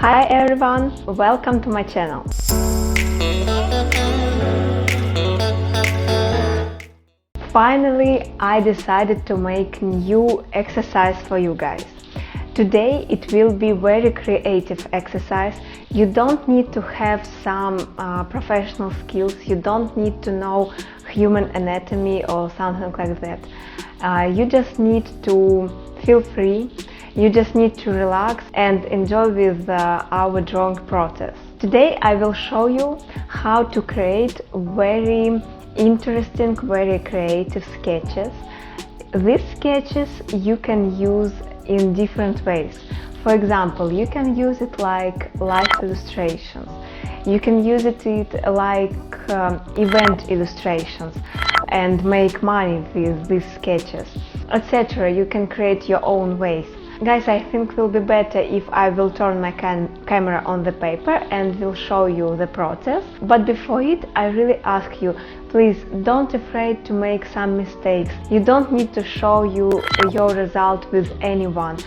Hi everyone, welcome to my channel. Finally, I decided to make new exercise for you guys. Today it will be very creative exercise. You don't need to have some professional skills, you don't need to know human anatomy or something like that. You just need to feel free. You just need to relax and enjoy with our drawing process. Today I will show you how to create very interesting, very creative sketches. These sketches you can use in different ways. For example, you can use it like live illustrations. You can use it like event illustrations and make money with these sketches, etc. You can create your own ways. Guys, I think it will be better if I will turn my camera on the paper and will show you the process. But before it, I really ask you, please don't afraid to make some mistakes. You don't need to show you your result with anyone.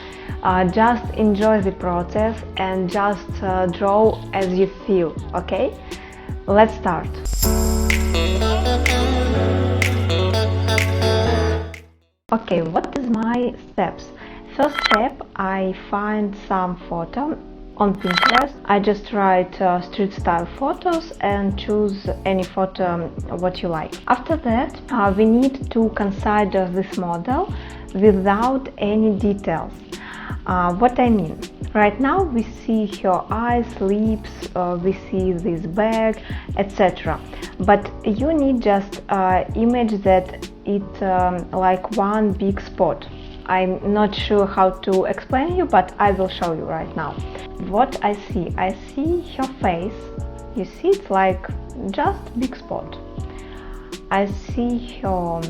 Just enjoy the process and just draw as you feel, okay? Let's start. Okay, what is my steps? First step, I find some photo on Pinterest. I just write street style photos and choose any photo what you like. After that, we need to consider this model without any details. What I mean? Right now we see her eyes, lips, we see this bag, etc. But you need just image that it's like one big spot. I'm not sure how to explain you, but I will show you right now. What I see her face. You see, it's like just big spot. I see her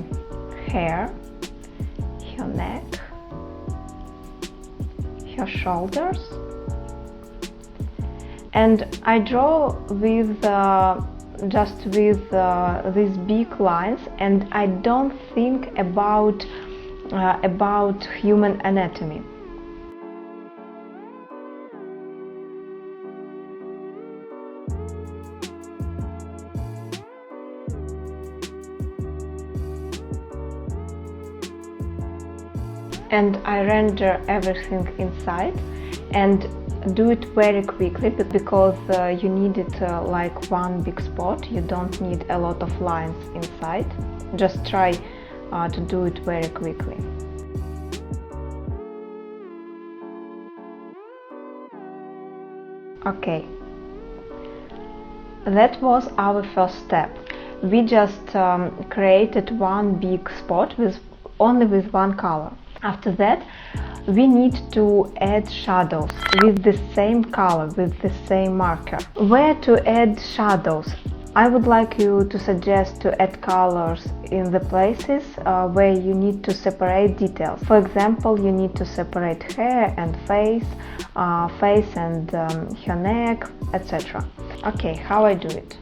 hair, her neck, her shoulders, and I draw with just with these big lines, and I don't think about human anatomy. And I render everything inside and do it very quickly because you need it like one big spot. You don't need a lot of lines inside. Just try to do it very quickly. Okay, that was our first step. We just created one big spot only with one color. After that, we need to add shadows with the same color, with the same marker. Where to add shadows? I would like you to suggest to add colors in the places where you need to separate details. For example, you need to separate hair and face and her neck, etc. Okay, how I do it?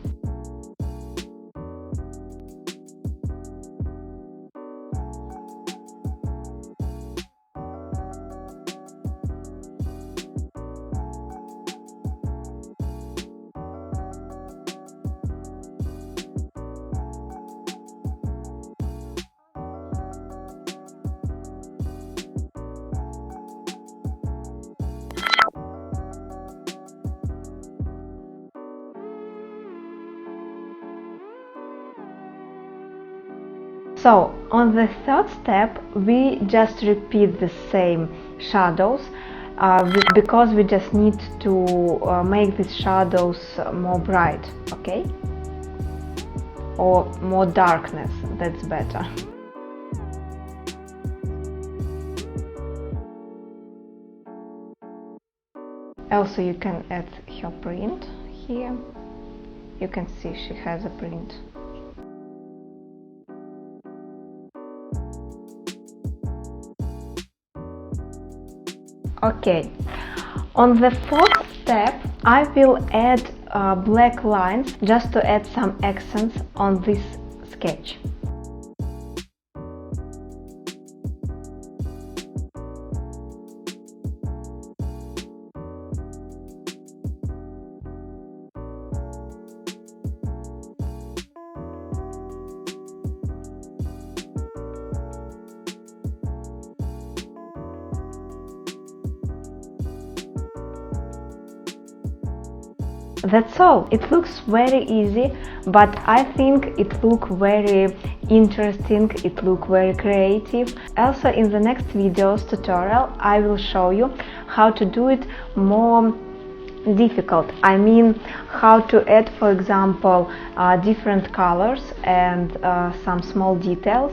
So, on the third step, we just repeat the same shadows because we just need to make these shadows more bright, okay? Or more darkness, that's better. Also, you can add her print here. You can see she has a print. Okay, on the fourth step, I will add black lines just to add some accents on this sketch. That's all. It looks very easy, but I think it looks very interesting, it looks very creative. Also, in the next videos tutorial I will show you how to do it more difficult. I mean, how to add, for example, different colors and some small details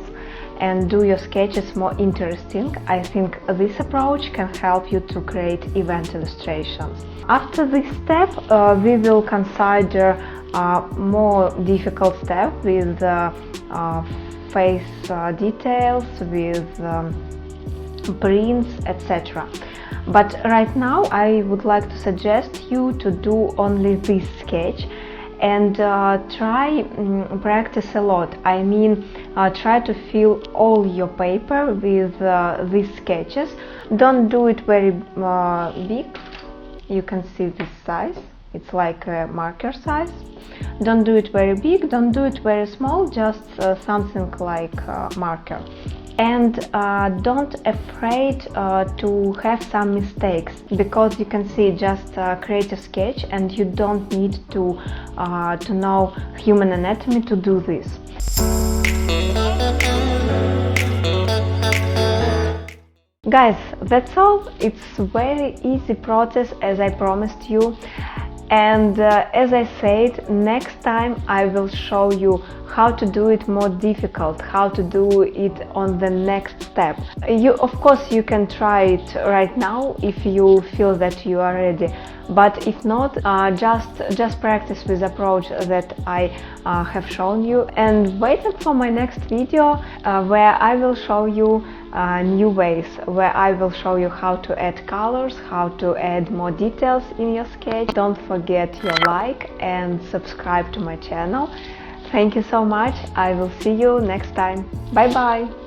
and do your sketches more interesting. I think this approach can help you to create event illustrations. After this step, we will consider more difficult step with face details, with prints, etc. But right now I would like to suggest you to do only this sketch and try practice a lot. I mean, try to fill all your paper with these sketches. Don't do it very big. You can see this size, it's like a marker size. Don't do it very big, don't do it very small, just something like marker. And don't afraid to have some mistakes, because you can see just create a sketch and you don't need to know human anatomy to do this. Guys, that's all. It's very easy process, as I promised you. And as I said, next time I will show you how to do it more difficult, how to do it on the next step. Of course, you can try it right now if you feel that you are ready, but if not, just practice with the approach that I have shown you, and waiting for my next video where I will show you new ways, where I will show you how to add colors, how to add more details in your sketch. Don't forget your like and subscribe to my channel. Thank you so much. I will see you next time. Bye bye.